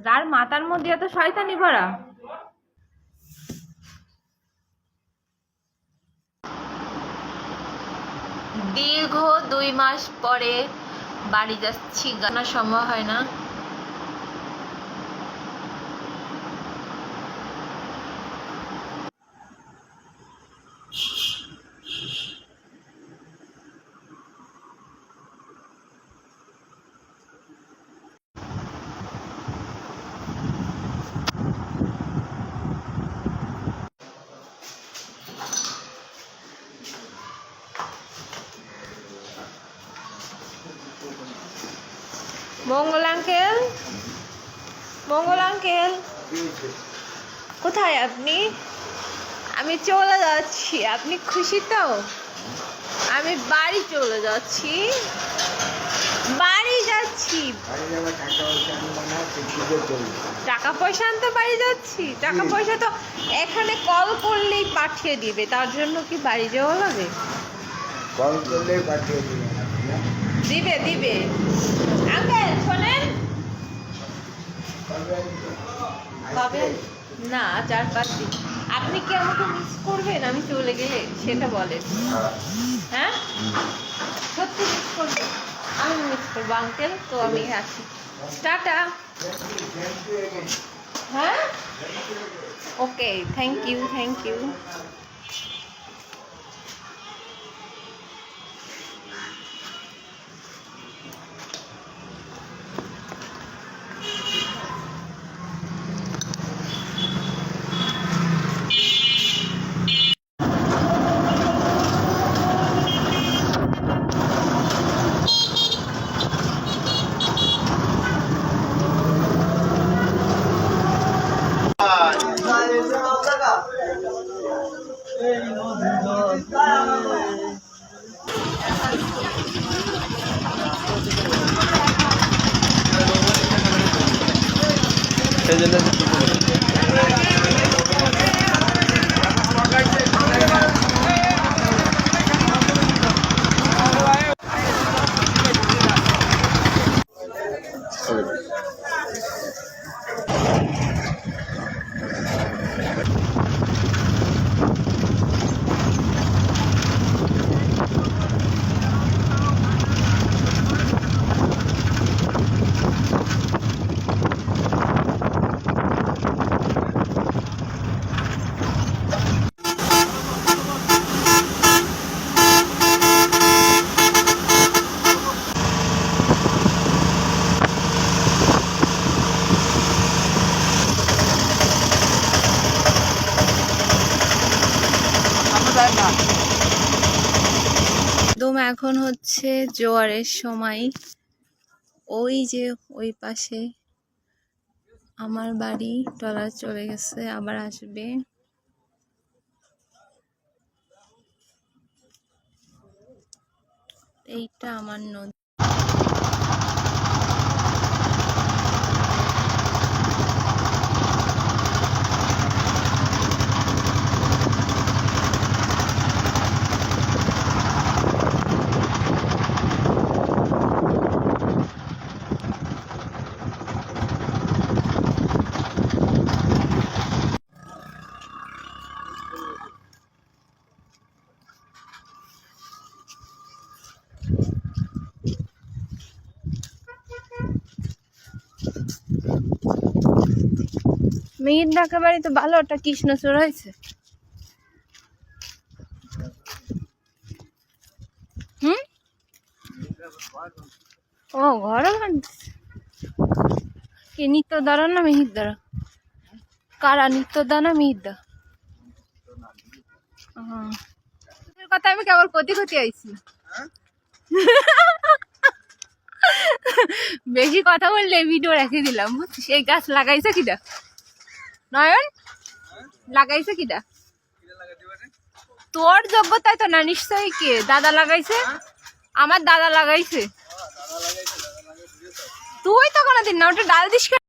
তার মাথার মধ্যে এত শয়তানি ভরা। দীর্ঘ 2 মাস পরে বাড়ি যাচ্ছি, গানা সম্ভব হয় না। মঙ্গল আঙ্কেল, মঙ্গল আঙ্কেল কোথায় আপনি? আমি চলে যাচ্ছি, আপনি খুশি তো? আমি বাড়ি চলে যাচ্ছি, বাড়ি যাচ্ছি। টাকা পয়সা আনতে বাড়ি যাচ্ছি? টাকা পয়সা তো এখানে কল করলেই পাঠিয়ে দিবে, তার জন্য কি বাড়ি যাওয়া লাগে? কল করলেই পাঠিয়ে দিবে। দিবে দিবে। আঙ্কেল শোনেন, কবে? না 4-5 দিন। আপনি কি আমাকে মিস করবেন আমি চলে গেলে? সেটা বলেন। হ্যাঁ সত্যি মিস করবেন? আমি মিস করবো আঙ্কেল, তো আমি আছি। টাটা। হ্যাঁ ওকে, থ্যাংক ইউ, থ্যাংক ইউ। একদম এখন হচ্ছে জোয়ারের সময়। ওই যে ওই পাশে আমার বাড়ি, ট্রলার চলে গেছে, আবার আসবে। এইটা আমার নদী। মেয়ের ঢাকা বাড়ি তো ভালো, একটা কৃষ্ণচূড়া হয়েছে। ও ঘরও ভাঙছে কি? নিত্য দ্বারা না মিহির দ্বারা? কারা নিত্য দা না মিহির দা? কথা আমি কেবল কতি কতি আইছি। বেশি কথা বললে ভিডিও রেখে দিলাম। সেই গাছ লাগাইছে কিটা? নয়ন লাগাইছে কিটা? তোর যোগ্যতায় তো না, নিশ্চয়ই কে দাদা লাগাইছে? আমার দাদা লাগাইছে। তুই তো কোনোদিন না, ওটা ডাল দিস।